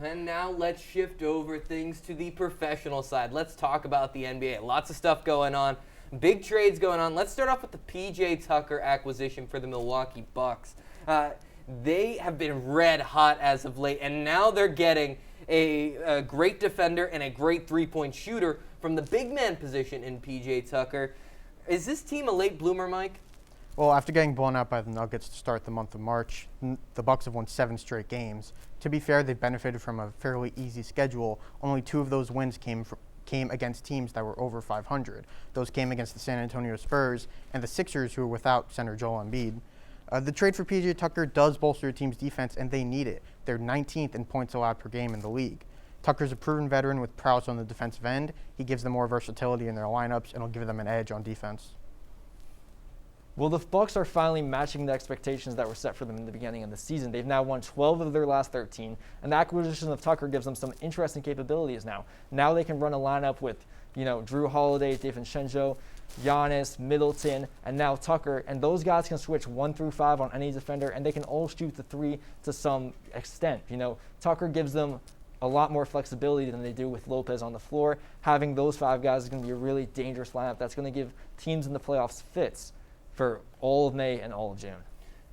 And now let's shift over things to the professional side. Let's talk about the NBA. Lots of stuff going on. Big trades going on. Let's start off with the P.J. Tucker acquisition for the Milwaukee Bucks. They have been red hot as of late, and now they're getting a great defender and a great three-point shooter from the big man position in P.J. Tucker. Is this team a late bloomer, Mike? Well, after getting blown out by the Nuggets to start the month of March, the Bucks have won 7 straight games. To be fair, they've benefited from a fairly easy schedule. Only 2 of those wins came against teams that were over 500. Those came against the San Antonio Spurs and the Sixers, who were without center Joel Embiid. The trade for P.J. Tucker does bolster a team's defense, and they need it. They're 19th in points allowed per game in the league. Tucker's a proven veteran with prowess on the defensive end. He gives them more versatility in their lineups, and will give them an edge on defense. Well, the Bucks are finally matching the expectations that were set for them in the beginning of the season. They've now won 12 of their last 13, and the acquisition of Tucker gives them some interesting capabilities now. Now they can run a lineup with, Drew Holiday, DiVincenzo, Giannis, Middleton, and now Tucker, and those guys can switch 1 through 5 on any defender, and they can all shoot the 3 to some extent. Tucker gives them a lot more flexibility than they do with Lopez on the floor. Having those 5 guys is going to be a really dangerous lineup that's going to give teams in the playoffs fits for all of May and all of June.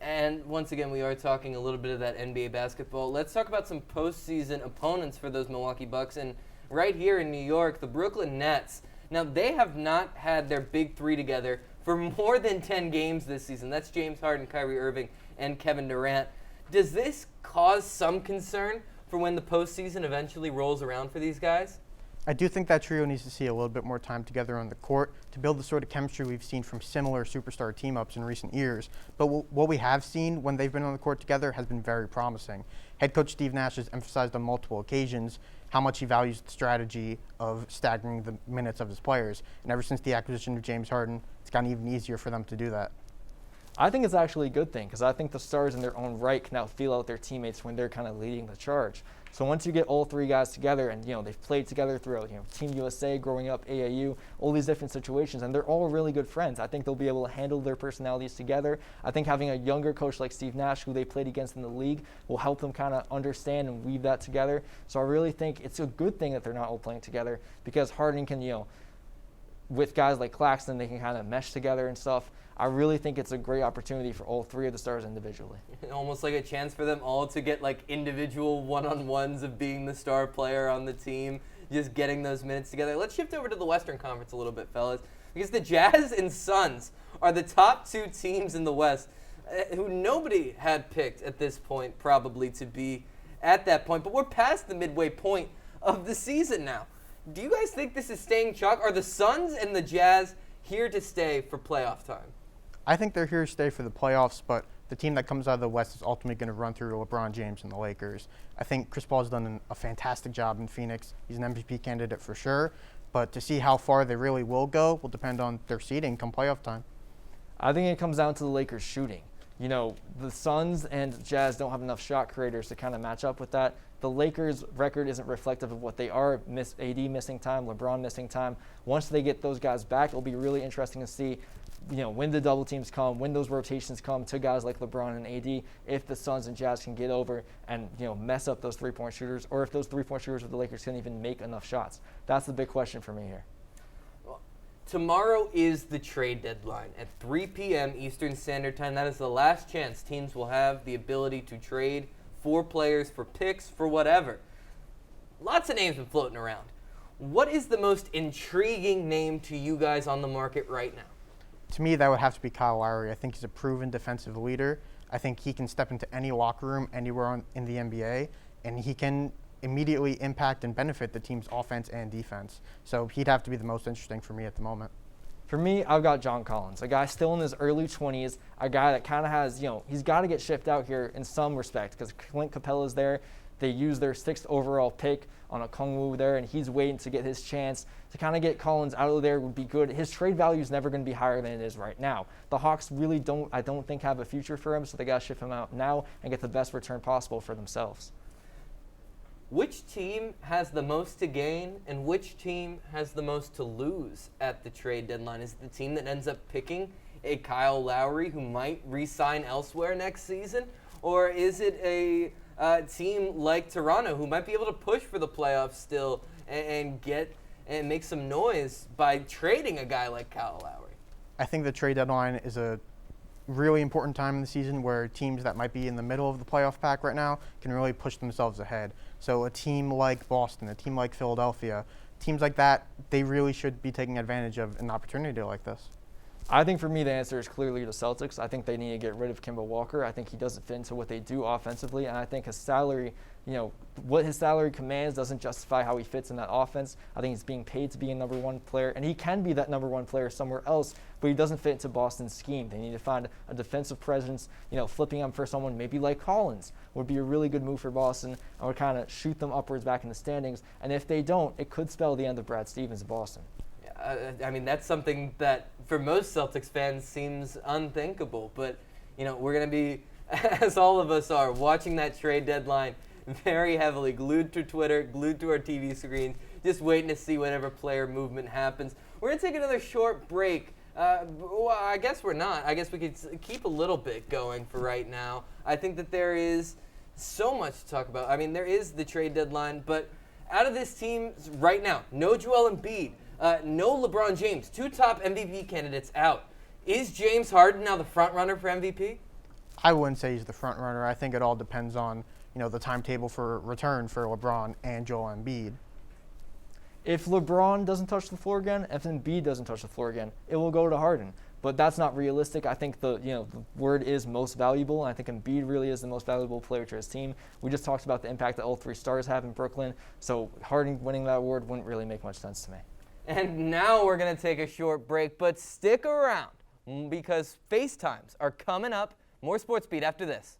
And once again, we are talking a little bit of that NBA basketball. Let's talk about some postseason opponents for those Milwaukee Bucks. And right here in New York, the Brooklyn Nets. Now, they have not had their big 3 together for more than 10 games this season. That's James Harden, Kyrie Irving, and Kevin Durant. Does this cause some concern for when the postseason eventually rolls around for these guys? I do think that trio needs to see a little bit more time together on the court to build the sort of chemistry we've seen from similar superstar team-ups in recent years. But what we have seen when they've been on the court together has been very promising. Head coach Steve Nash has emphasized on multiple occasions how much he values the strategy of staggering the minutes of his players. And ever since the acquisition of James Harden, it's gotten even easier for them to do that. I think it's actually a good thing because I think the stars in their own right can now feel out their teammates when they're kind of leading the charge. So once you get all 3 guys together and, they've played together throughout, Team USA, growing up, AAU, all these different situations, and they're all really good friends. I think they'll be able to handle their personalities together. I think having a younger coach like Steve Nash, who they played against in the league, will help them kind of understand and weave that together. So I really think it's a good thing that they're not all playing together because Harden can, with guys like Claxton, they can kind of mesh together and stuff. I really think it's a great opportunity for all 3 of the stars individually. Almost like a chance for them all to get like individual one-on-ones of being the star player on the team, just getting those minutes together. Let's shift over to the Western Conference a little bit, fellas, because the Jazz and Suns are the top 2 teams in the West who nobody had picked at this point probably to be at that point. But we're past the midway point of the season now. Do you guys think this is staying chalk? Are the Suns and the Jazz here to stay for playoff time? I think they're here to stay for the playoffs, but the team that comes out of the West is ultimately going to run through LeBron James and the Lakers. I think Chris Paul's done a fantastic job in Phoenix. He's an MVP candidate for sure, but to see how far they really will go will depend on their seeding come playoff time. I think it comes down to the Lakers shooting. The Suns and Jazz don't have enough shot creators to kind of match up with that. The Lakers' record isn't reflective of what they are. AD missing time, LeBron missing time. Once they get those guys back, it'll be really interesting to see when the double teams come, when those rotations come to guys like LeBron and AD, if the Suns and Jazz can get over and mess up those 3-point shooters, or if those 3-point shooters with the Lakers can even make enough shots. That's the big question for me here. Well, tomorrow is the trade deadline at 3 p.m. Eastern Standard Time. That is the last chance teams will have the ability to trade for players, for picks, for whatever. Lots of names been floating around. What is the most intriguing name to you guys on the market right now? To me, that would have to be Kyle Lowry. I think he's a proven defensive leader. I think he can step into any locker room anywhere in the NBA, and he can immediately impact and benefit the team's offense and defense. So he'd have to be the most interesting for me at the moment. For me, I've got John Collins, a guy still in his early 20s, a guy that kind of has, he's got to get shipped out here in some respect because Clint Capella's there. They use their 6th overall pick on a Kongwu there, and he's waiting to get his chance. To kind of get Collins out of there would be good. His trade value is never going to be higher than it is right now. The Hawks really I don't think, have a future for him, so they got to ship him out now and get the best return possible for themselves. Which team has the most to gain and which team has the most to lose at the trade deadline? Is it the team that ends up picking a Kyle Lowry who might re-sign elsewhere next season? Or is it a team like Toronto, who might be able to push for the playoffs still and make some noise by trading a guy like Kyle Lowry? I think the trade deadline is a really important time in the season where teams that might be in the middle of the playoff pack right now can really push themselves ahead. So a team like Boston, a team like Philadelphia, teams like that, they really should be taking advantage of an opportunity like this. I think for me the answer is clearly the Celtics. I think they need to get rid of Kemba Walker. I think he doesn't fit into what they do offensively, and I think his salary, what his salary commands doesn't justify how he fits in that offense. I think he's being paid to be a number one player, and he can be that number one player somewhere else, but he doesn't fit into Boston's scheme. They need to find a defensive presence, flipping him for someone maybe like Collins would be a really good move for Boston and would kind of shoot them upwards back in the standings, and if they don't, it could spell the end of Brad Stevens in Boston. I mean, that's something that for most Celtics fans seems unthinkable. But, we're going to be, as all of us are, watching that trade deadline very heavily, glued to Twitter, glued to our TV screens, just waiting to see whatever player movement happens. We're going to take another short break. Well, I guess we're not. I guess we could keep a little bit going for right now. I think that there is so much to talk about. I mean, there is the trade deadline, but out of this team right now, no Joel Embiid. No LeBron James, 2 top MVP candidates out. Is James Harden now the front runner for MVP? I wouldn't say he's the front runner. I think it all depends on the timetable for return for LeBron and Joel Embiid. If LeBron doesn't touch the floor again, if Embiid doesn't touch the floor again, it will go to Harden. But that's not realistic. I think the word is most valuable, and I think Embiid really is the most valuable player to his team. We just talked about the impact that all 3 stars have in Brooklyn, so Harden winning that award wouldn't really make much sense to me. And now we're going to take a short break, but stick around because FaceTimes are coming up. More Sports Beat after this.